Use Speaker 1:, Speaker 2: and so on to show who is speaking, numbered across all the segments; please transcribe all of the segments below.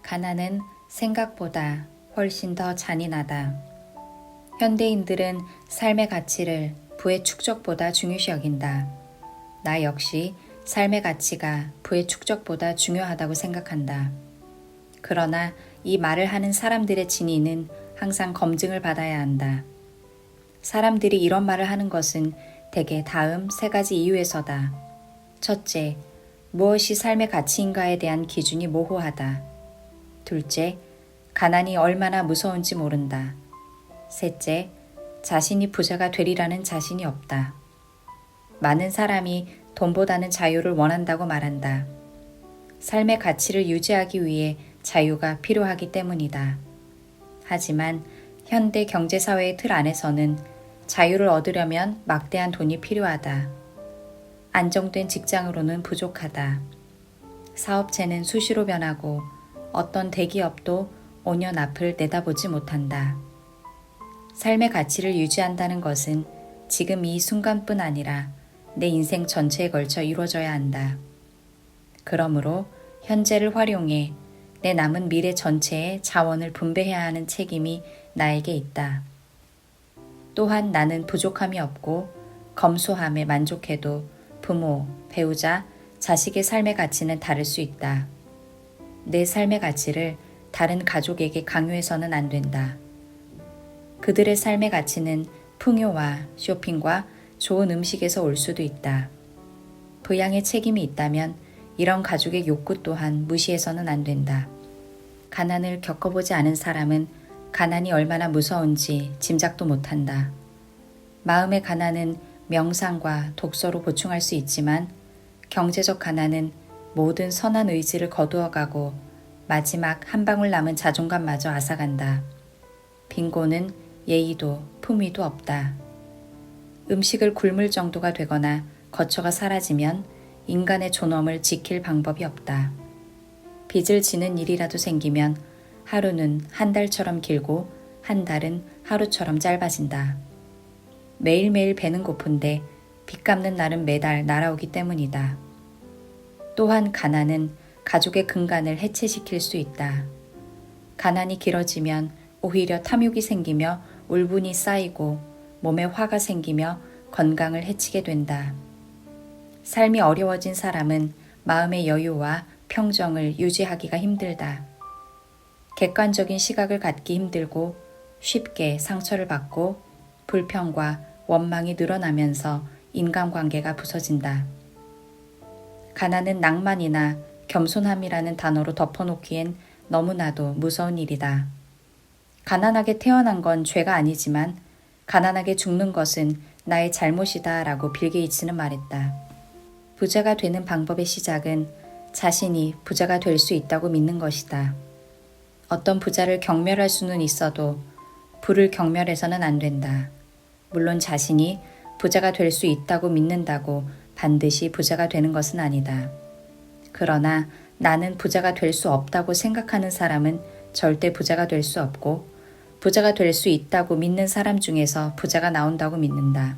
Speaker 1: 가난은 생각보다 훨씬 더 잔인하다. 현대인들은 삶의 가치를 부의 축적보다 중요시 여긴다. 나 역시 삶의 가치가 부의 축적보다 중요하다고 생각한다. 그러나 이 말을 하는 사람들의 진위는 항상 검증을 받아야 한다. 사람들이 이런 말을 하는 것은 대개 다음 세 가지 이유에서다. 첫째, 무엇이 삶의 가치인가에 대한 기준이 모호하다. 둘째, 가난이 얼마나 무서운지 모른다. 셋째, 자신이 부자가 되리라는 자신이 없다. 많은 사람이 돈보다는 자유를 원한다고 말한다. 삶의 가치를 유지하기 위해 자유가 필요하기 때문이다. 하지만 현대 경제사회의 틀 안에서는 자유를 얻으려면 막대한 돈이 필요하다. 안정된 직장으로는 부족하다. 사업체는 수시로 변하고 어떤 대기업도 5년 앞을 내다보지 못한다. 삶의 가치를 유지한다는 것은 지금 이 순간뿐 아니라 내 인생 전체에 걸쳐 이루어져야 한다. 그러므로 현재를 활용해 내 남은 미래 전체에 자원을 분배해야 하는 책임이 나에게 있다. 또한 나는 부족함이 없고 검소함에 만족해도 부모, 배우자, 자식의 삶의 가치는 다를 수 있다. 내 삶의 가치를 다른 가족에게 강요해서는 안 된다. 그들의 삶의 가치는 풍요와 쇼핑과 좋은 음식에서 올 수도 있다. 부양의 책임이 있다면 이런 가족의 욕구 또한 무시해서는 안 된다. 가난을 겪어보지 않은 사람은 가난이 얼마나 무서운지 짐작도 못한다. 마음의 가난은 명상과 독서로 보충할 수 있지만 경제적 가난은 모든 선한 의지를 거두어가고 마지막 한 방울 남은 자존감마저 앗아간다. 빈곤은 예의도 품위도 없다. 음식을 굶을 정도가 되거나 거처가 사라지면 인간의 존엄을 지킬 방법이 없다. 빚을 지는 일이라도 생기면 하루는 한 달처럼 길고 한 달은 하루처럼 짧아진다. 매일매일 배는 고픈데 빚 갚는 날은 매달 날아오기 때문이다. 또한 가난은 가족의 근간을 해체시킬 수 있다. 가난이 길어지면 오히려 탐욕이 생기며 울분이 쌓이고 몸에 화가 생기며 건강을 해치게 된다. 삶이 어려워진 사람은 마음의 여유와 평정을 유지하기가 힘들다. 객관적인 시각을 갖기 힘들고 쉽게 상처를 받고 불평과 원망이 늘어나면서 인간관계가 부서진다. 가난은 낭만이나 겸손함이라는 단어로 덮어놓기엔 너무나도 무서운 일이다. 가난하게 태어난 건 죄가 아니지만 가난하게 죽는 것은 나의 잘못이다 라고 빌 게이츠는 말했다. 부자가 되는 방법의 시작은 자신이 부자가 될 수 있다고 믿는 것이다. 어떤 부자를 경멸할 수는 있어도 부를 경멸해서는 안 된다. 물론 자신이 부자가 될 수 있다고 믿는다고 반드시 부자가 되는 것은 아니다. 그러나 나는 부자가 될 수 없다고 생각하는 사람은 절대 부자가 될 수 없고 부자가 될 수 있다고 믿는 사람 중에서 부자가 나온다고 믿는다.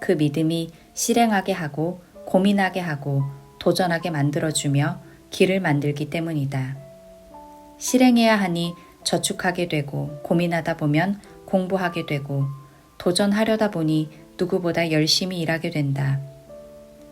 Speaker 1: 그 믿음이 실행하게 하고 고민하게 하고 도전하게 만들어주며 길을 만들기 때문이다. 실행해야 하니 저축하게 되고 고민하다 보면 공부하게 되고 도전하려다 보니 누구보다 열심히 일하게 된다.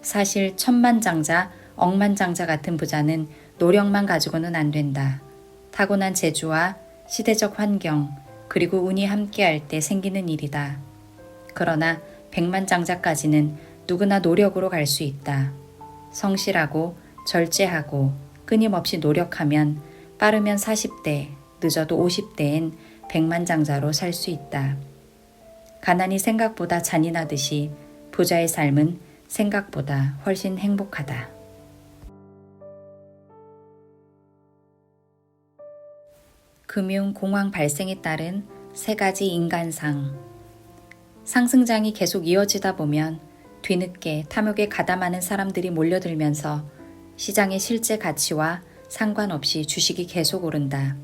Speaker 1: 사실 천만장자, 억만장자 같은 부자는 노력만 가지고는 안 된다. 타고난 재주와 시대적 환경 그리고 운이 함께할 때 생기는 일이다. 그러나 백만장자까지는 누구나 노력으로 갈 수 있다. 성실하고 절제하고 끊임없이 노력하면 빠르면 40대, 늦어도 50대엔 백만장자로 살 수 있다. 가난이 생각보다 잔인하듯이 부자의 삶은 생각보다 훨씬 행복하다. 금융공황 발생에 따른 세 가지 인간상. 상승장이 계속 이어지다 보면 뒤늦게 탐욕에 가담하는 사람들이 몰려들면서 시장의 실제 가치와 상관없이 주식이 계속 오른다.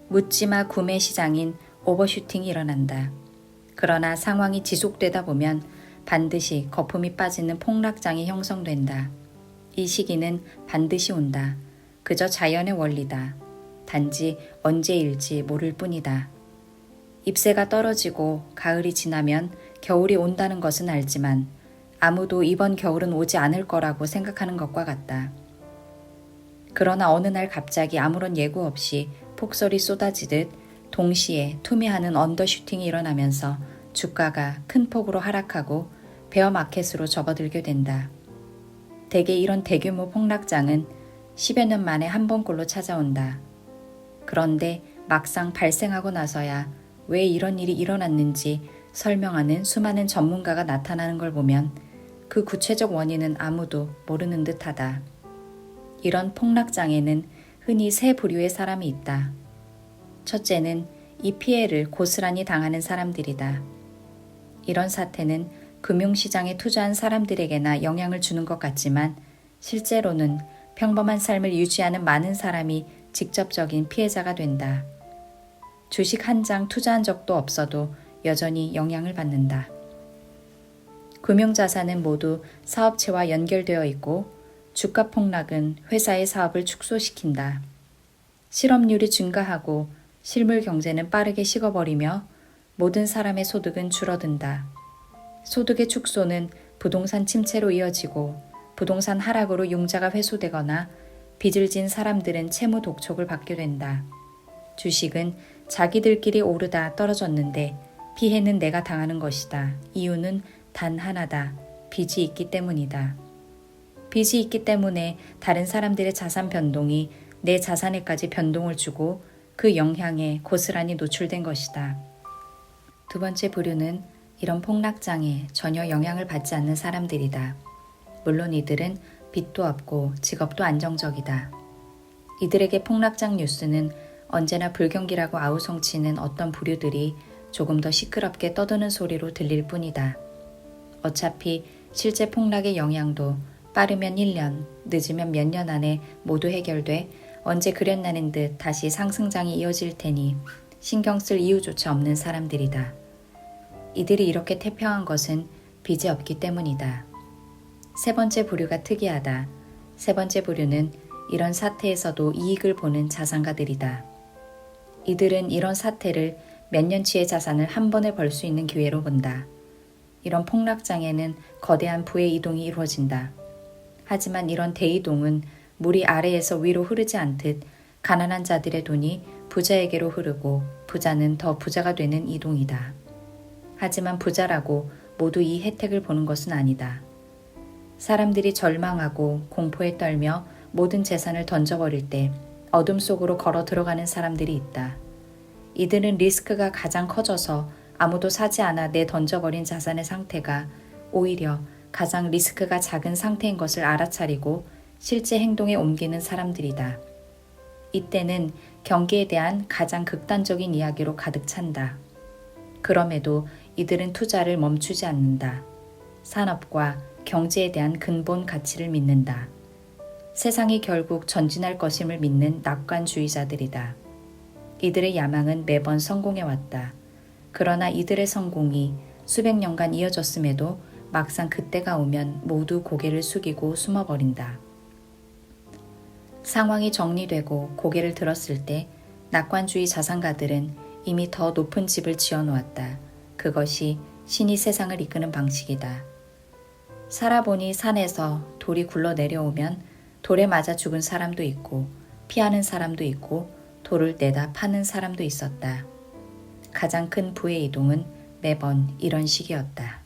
Speaker 1: 묻지마 구매 시장인 오버슈팅이 일어난다. 그러나 상황이 지속되다 보면 반드시 거품이 빠지는 폭락장이 형성된다. 이 시기는 반드시 온다. 그저 자연의 원리다. 단지 언제일지 모를 뿐이다. 잎새가 떨어지고 가을이 지나면 겨울이 온다는 것은 알지만 아무도 이번 겨울은 오지 않을 거라고 생각하는 것과 같다. 그러나 어느 날 갑자기 아무런 예고 없이 폭설이 쏟아지듯 동시에 투미하는 언더슈팅이 일어나면서 주가가 큰 폭으로 하락하고 베어 마켓으로 접어들게 된다. 대개 이런 대규모 폭락장은 10여 년 만에 한 번꼴로 찾아온다. 그런데 막상 발생하고 나서야 왜 이런 일이 일어났는지 설명하는 수많은 전문가가 나타나는 걸 보면 그 구체적 원인은 아무도 모르는 듯하다. 이런 폭락장에는 흔히 세 부류의 사람이 있다. 첫째는 이 피해를 고스란히 당하는 사람들이다. 이런 사태는 금융시장에 투자한 사람들에게나 영향을 주는 것 같지만 실제로는 평범한 삶을 유지하는 많은 사람이 직접적인 피해자가 된다. 주식 한 장 투자한 적도 없어도 여전히 영향을 받는다. 금융자산은 모두 사업체와 연결되어 있고 주가 폭락은 회사의 사업을 축소시킨다. 실업률이 증가하고 실물 경제는 빠르게 식어버리며 모든 사람의 소득은 줄어든다. 소득의 축소는 부동산 침체로 이어지고 부동산 하락으로 융자가 회수되거나 빚을 진 사람들은 채무 독촉을 받게 된다. 주식은 자기들끼리 오르다 떨어졌는데 피해는 내가 당하는 것이다. 이유는 단 하나다. 빚이 있기 때문이다. 빚이 있기 때문에 다른 사람들의 자산 변동이 내 자산에까지 변동을 주고 그 영향에 고스란히 노출된 것이다. 두 번째 부류는 이런 폭락장에 전혀 영향을 받지 않는 사람들이다. 물론 이들은 빚도 없고 직업도 안정적이다. 이들에게 폭락장 뉴스는 언제나 불경기라고 아우성치는 어떤 부류들이 조금 더 시끄럽게 떠드는 소리로 들릴 뿐이다. 어차피 실제 폭락의 영향도 빠르면 1년, 늦으면 몇 년 안에 모두 해결돼 언제 그랬나는 듯 다시 상승장이 이어질 테니 신경 쓸 이유조차 없는 사람들이다. 이들이 이렇게 태평한 것은 빚이 없기 때문이다. 세 번째 부류가 특이하다. 세 번째 부류는 이런 사태에서도 이익을 보는 자산가들이다. 이들은 이런 사태를 몇 년치의 자산을 한 번에 벌 수 있는 기회로 본다. 이런 폭락장에는 거대한 부의 이동이 이루어진다. 하지만 이런 대이동은 물이 아래에서 위로 흐르지 않듯 가난한 자들의 돈이 부자에게로 흐르고 부자는 더 부자가 되는 이동이다. 하지만 부자라고 모두 이 혜택을 보는 것은 아니다. 사람들이 절망하고 공포에 떨며 모든 재산을 던져버릴 때 어둠 속으로 걸어 들어가는 사람들이 있다. 이들은 리스크가 가장 커져서 아무도 사지 않아 내 던져버린 자산의 상태가 오히려 가장 리스크가 작은 상태인 것을 알아차리고 실제 행동에 옮기는 사람들이다. 이때는 경기에 대한 가장 극단적인 이야기로 가득 찬다. 그럼에도 이들은 투자를 멈추지 않는다. 산업과 경제에 대한 근본 가치를 믿는다. 세상이 결국 전진할 것임을 믿는 낙관주의자들이다. 이들의 야망은 매번 성공해왔다. 그러나 이들의 성공이 수백 년간 이어졌음에도 막상 그때가 오면 모두 고개를 숙이고 숨어버린다. 상황이 정리되고 고개를 들었을 때 낙관주의 자산가들은 이미 더 높은 집을 지어놓았다. 그것이 신이 세상을 이끄는 방식이다. 살아보니 산에서 돌이 굴러 내려오면 돌에 맞아 죽은 사람도 있고 피하는 사람도 있고 돌을 내다 파는 사람도 있었다. 가장 큰 부의 이동은 매번 이런 식이었다.